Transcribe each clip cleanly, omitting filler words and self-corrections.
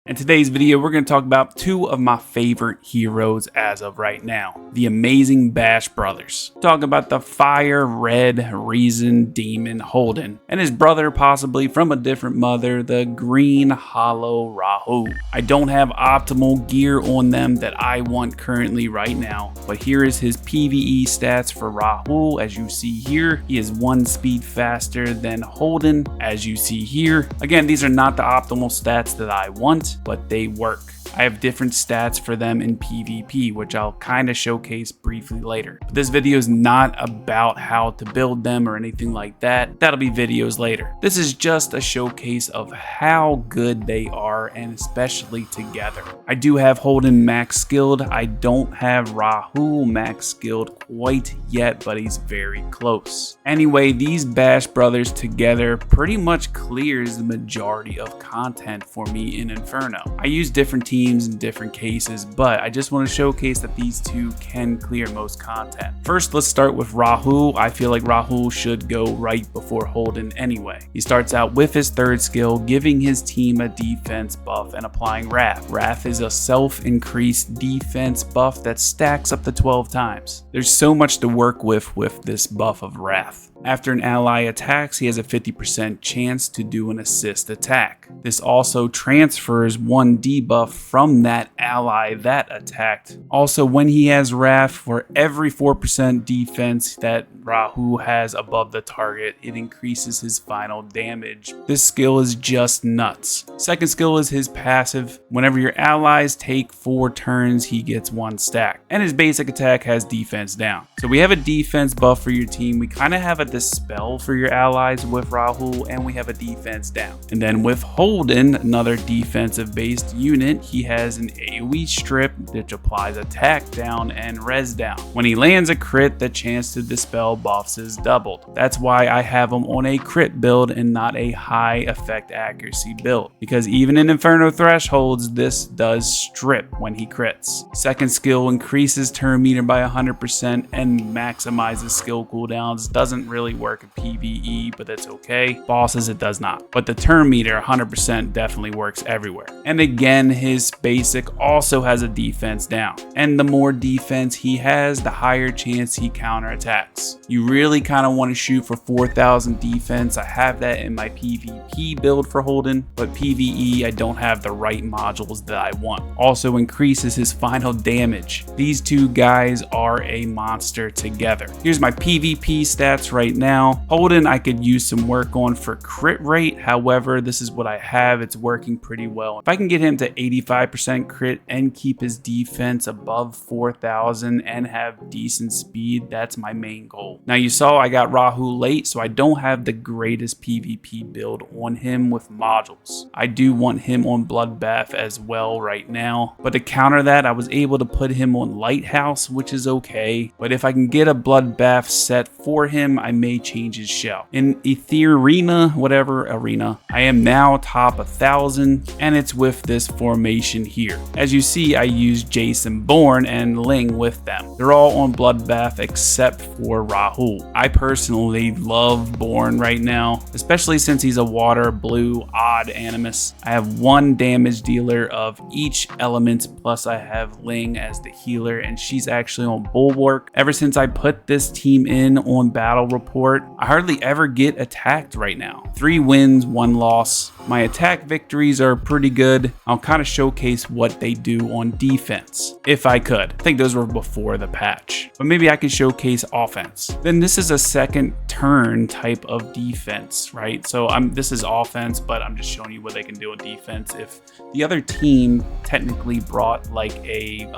In today's video, we're going to talk about two of my favorite heroes as of right now, the amazing Bash brothers. Talk about the Fire Red Reason Demon Holden, and his brother possibly from a different mother, the Green Hollow Rahu. I don't have optimal gear on them that I want currently right now, but here is his PvE stats for Rahu. As you see here, he is 1 speed faster than Holden, as you see here. Again, these are not the optimal stats that I want, but they work. I have different stats for them in PvP, which I'll kind of showcase briefly later. But this video is not about how to build them or anything like that. That'll be videos later. This is just a showcase of how good they are, and especially together. I do have Holden max skilled. I don't have Rahu max skilled quite yet, but he's very close. Anyway, these Bash brothers together pretty much clears the majority of content for me in Inferno. I use different teams in different cases, but I just want to showcase that these two can clear most content. First, let's start with Rahu. I feel like Rahu should go right before Holden anyway. He starts out with his 3rd skill, giving his team a defense buff and applying Wrath. Wrath is a self-increased defense buff that stacks up to 12 times. There's so much to work with this buff of Wrath. After an ally attacks, he has a 50% chance to do an assist attack. This also transfers 1 debuff from that ally that attacked. Also, when he has Wrath, for every 4% defense that Rahu has above the target, it increases his final damage. This skill is just nuts. Second skill is his passive. Whenever your allies take 4 turns, he gets 1 stack. And his basic attack has defense down. So we have a defense buff for your team. We kind of have a dispel for your allies with Rahu, and we have a defense down. And then with Holden, another defensive based unit, he has an AoE strip which applies attack down and res down. When he lands a crit, the chance to dispel buffs is doubled. That's why I have him on a crit build and not a high effect accuracy build, because even in Inferno thresholds, this does strip when he crits. Second skill increases turn meter by 100% and maximizes skill cooldowns. Doesn't really work in PvE, but that's okay. Bosses, it does not. But the turn meter 100% definitely works everywhere. And again, his basic also has a defense down. And the more defense he has, the higher chance he counterattacks. You really kind of want to shoot for 4,000 defense. I have that in my PvP build for Holden, but PvE, I don't have the right modules that I want. Also increases his final damage. These two guys are a monster together. Here's my PvP stats right now. Holden, I could use some work on for crit rate. However, this is what I have. It's working pretty well. If I can get him to 85% crit and keep his defense above 4,000 and have decent speed, that's my main goal. Now you saw I got Rahu late, so I don't have the greatest PvP build on him with modules. I do want him on Bloodbath as well right now, but to counter that, I was able to put him on Lighthouse, which is okay. But if I can get a Bloodbath set for him, I may change his shell. In Etheria, whatever arena, I am now top 1,000, and it's with this formation here. As you see, I use Jason Bourne and Ling with them. They're all on Bloodbath except for Rahu. I personally love Bourne right now, especially since he's a water blue odd Animus. I have 1 damage dealer of each element, plus I have Ling as the healer, and she's actually on Bulwark. Ever since I put this team in on Battle Report, I hardly ever get attacked right now. 3 wins, 1 loss. My attack victories are pretty good. I'll kind of showcase what they do on defense, if I could. I think those were before the patch, but maybe I could showcase offense. Then this is a second turn type of defense, right? So this is offense, but I'm just showing you what they can do on defense. If the other team technically brought like a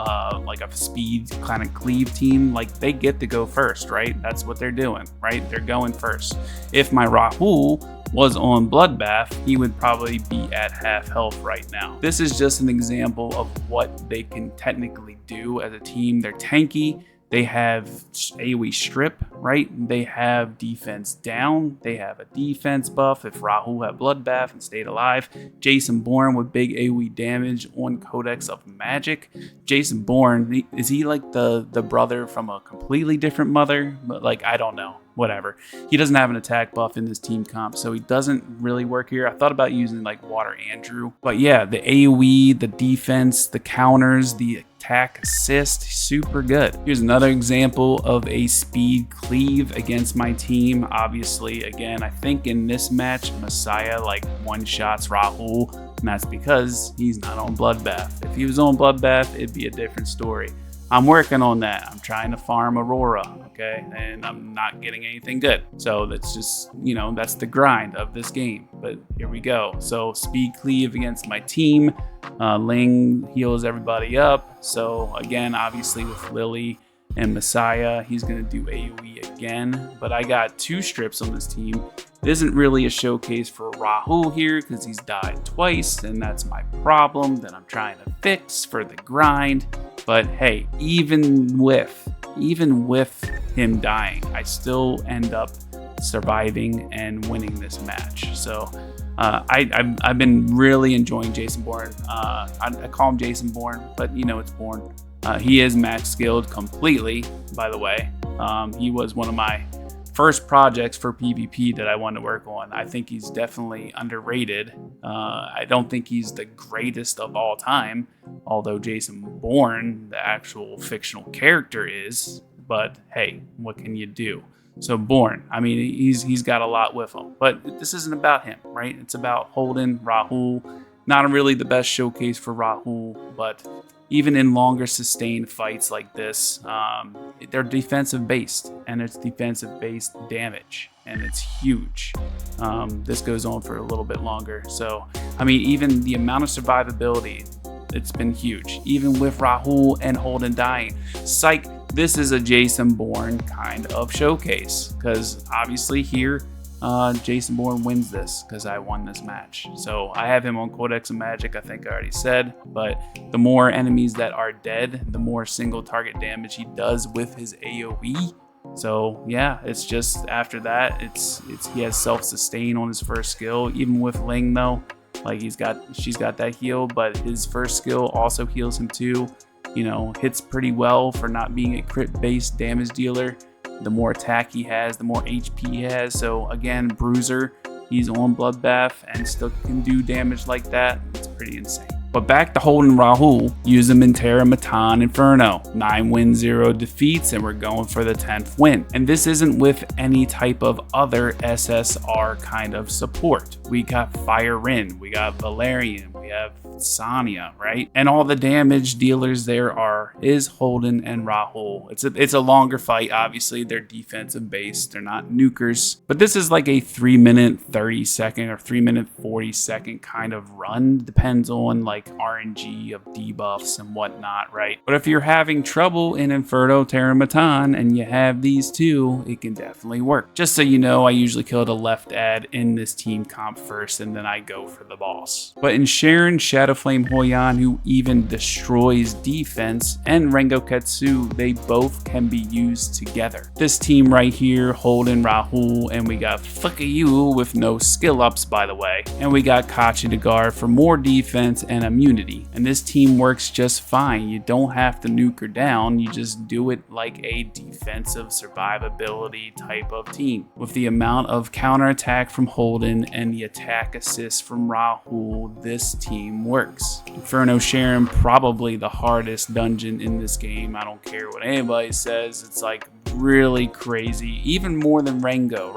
speed kind of cleave team, like they get to go first, right? That's what they're doing, right? They're going first. If my Rahu was on Bloodbath, he would probably be at half health right now. This is just an example of what they can technically do as a team. They're tanky, They have AoE strip, right? They have defense down. They have a defense buff if Rahul had bloodbath and stayed alive. Jason Bourne with big AoE damage on Codex of Magic. Jason Bourne, is he like the brother from a completely different mother? But like, I don't know. Whatever. He doesn't have an attack buff in this team comp, so he doesn't really work here. I thought about using like Water Andrew, but yeah, the AoE, the defense, the counters, the attack assist, super good. Here's another example of a speed cleave against my team. Obviously, again, I think in this match, Messiah like one-shots Rahul, and that's because he's not on Bloodbath. If he was on Bloodbath, it'd be a different story. I'm working on that. I'm trying to farm Aurora, okay? And I'm not getting anything good. So that's just, you know, that's the grind of this game. But here we go. So speed cleave against my team. Ling heals everybody up. So again, obviously with Lily and Messiah, he's gonna do AoE again. But I got 2 strips on this team. It isn't really a showcase for Rahul here because he's died twice, and that's my problem that I'm trying to fix for the grind. But hey, even with him dying, I still end up surviving and winning this match. So I've been really enjoying Jason Bourne. I call him Jason Bourne, but you know it's Bourne. He is match skilled completely, by the way. He was one of my first projects for PvP that I wanted to work on. I think he's definitely underrated. I don't think he's the greatest of all time, although Jason Bourne, the actual fictional character, is. But hey, what can you do? So Bourne, I mean, he's got a lot with him, but this isn't about him, right? It's about Holden, Rahul. Not really the best showcase for Rahul, but even in longer sustained fights like this, they're defensive based, and it's defensive based damage, and it's huge. This goes on for a little bit longer. So, I mean, even the amount of survivability, it's been huge, even with Rahul and Holden dying. Psych, this is a Jason Bourne kind of showcase, because obviously here, Jason Bourne wins this because I won this match. So I have him on Codex of Magic, I think I already said, but the more enemies that are dead, the more single target damage he does with his AoE. So yeah, it's just after that, he has self-sustain on his first skill. Even with Ling though, like she's got that heal, but his first skill also heals him too. You know, hits pretty well for not being a crit-based damage dealer. The more attack he has, the more HP he has. So again, Bruiser, he's on Bloodbath and still can do damage like that. It's pretty insane. But back to Holden Rahul, use him in terrormaton Inferno. 9 wins, 0 defeats, and we're going for the 10th win. And this isn't with any type of other SSR kind of support. We got Fire Rin, we got Valerian, we have Sonya, right? And all the damage dealers there is Holden and Rahul. It's a longer fight, obviously. They're defensive based, they're not nukers. But this is like a 3-minute 30-second or 3-minute 40-second kind of run. Depends on like RNG of debuffs and whatnot, right? But if you're having trouble in Inferno terrormaton and you have these two, it can definitely work. Just so you know, I usually kill the left ad in this team comp first, and then I go for the boss. But in Sharon, Shadowflame Hoyan, who even destroys defense, and Rengokutsu, they both can be used together. This team right here, Holden, Rahul, and we got Fukayu with no skill ups, by the way. And we got Kachi to guard for more defense and immunity. And this team works just fine. You don't have to nuke her down. You just do it like a defensive survivability type of team. With the amount of counterattack from Holden and the attack assist from Rahul, this team works. Inferno Sharon, probably the hardest dungeon in this game. I don't care what anybody says. It's like really crazy, even more than Rengo.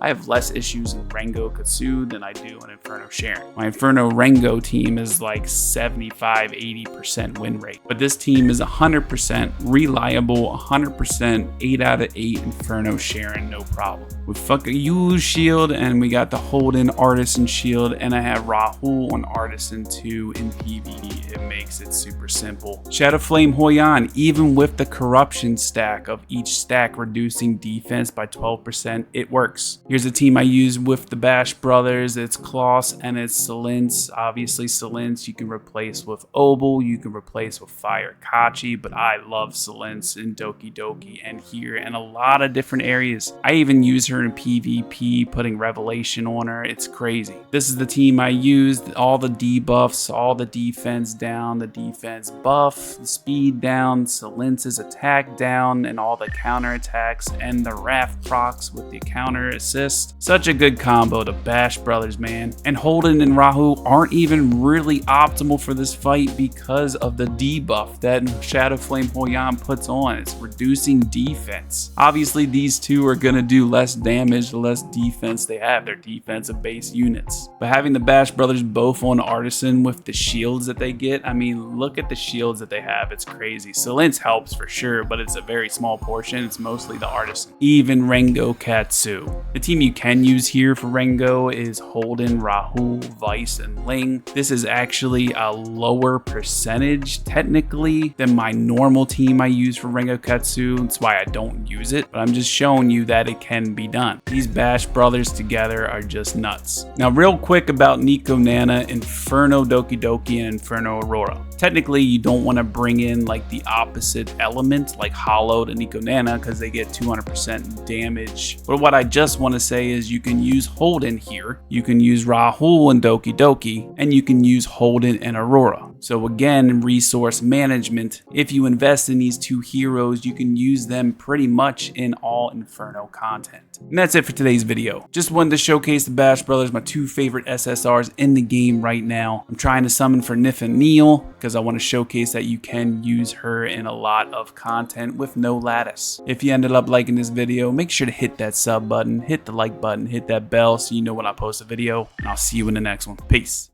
I have less issues in Rengokutsu than I do in Inferno Sharon. My Inferno Rengo team is like 75-80% win rate, but this team is 100% reliable, 100% 8 out of 8 Inferno Sharon, no problem. With Fukayu shield, and we got the Holden Artisan shield, and I have Rahul on Artisan 2 in PvE. It makes it super simple. Shadowflame Hoyan, even with the corruption stack of each stack, reducing defense by 12%. It works. Here's a team I use with the Bash Brothers. It's Kloss and it's Silence. Obviously Silence you can replace with Obel, you can replace with Fire Kachi, but I love Silence in Doki Doki and here in a lot of different areas. I even use her in PvP, putting Revelation on her. It's crazy. This is the team I used. All the debuffs, all the defense down, the defense buff, the speed down, Silence's attack down, and all the counter attacks, and the Wrath procs with the counter assist. Such a good combo, the Bash Brothers, man. And Holden and Rahu aren't even really optimal for this fight because of the debuff that Shadow Flame Hoyan puts on. It's reducing defense. Obviously, these two are gonna do less damage the less defense they have. They're defensive based units. But having the Bash Brothers both on Artisan with the shields that they get, I mean, look at the shields that they have. It's crazy. Silence helps for sure, but it's a very small portion. It's mostly the Artisan. Even Rengokutsu. The team you can use here for Rengo is Holden, Rahul, Vice, and Ling. This is actually a lower percentage technically than my normal team I use for Rengokutsu. That's why I don't use it, but I'm just showing you that it can be done. These Bash Brothers together are just nuts. Now real quick about Nico Nana, Inferno Doki Doki, and Inferno Aurora. Technically, you don't want to bring in like the opposite element like Hollow to Nico Nana because they get 200% damage. But what I just want to say is you can use Holden here, you can use Rahul and Doki Doki, and you can use Holden and Aurora. So again, resource management. If you invest in these two heroes, you can use them pretty much in all Inferno content. And that's it for today's video. Just wanted to showcase the Bash Brothers, my two favorite SSRs in the game right now. I'm trying to summon for Nif and Neil because I want to showcase that you can use her in a lot of content with no lattice. If you ended up liking this video, make sure to hit that sub button, hit the like button, hit that bell so you know when I post a video, and I'll see you in the next one. Peace.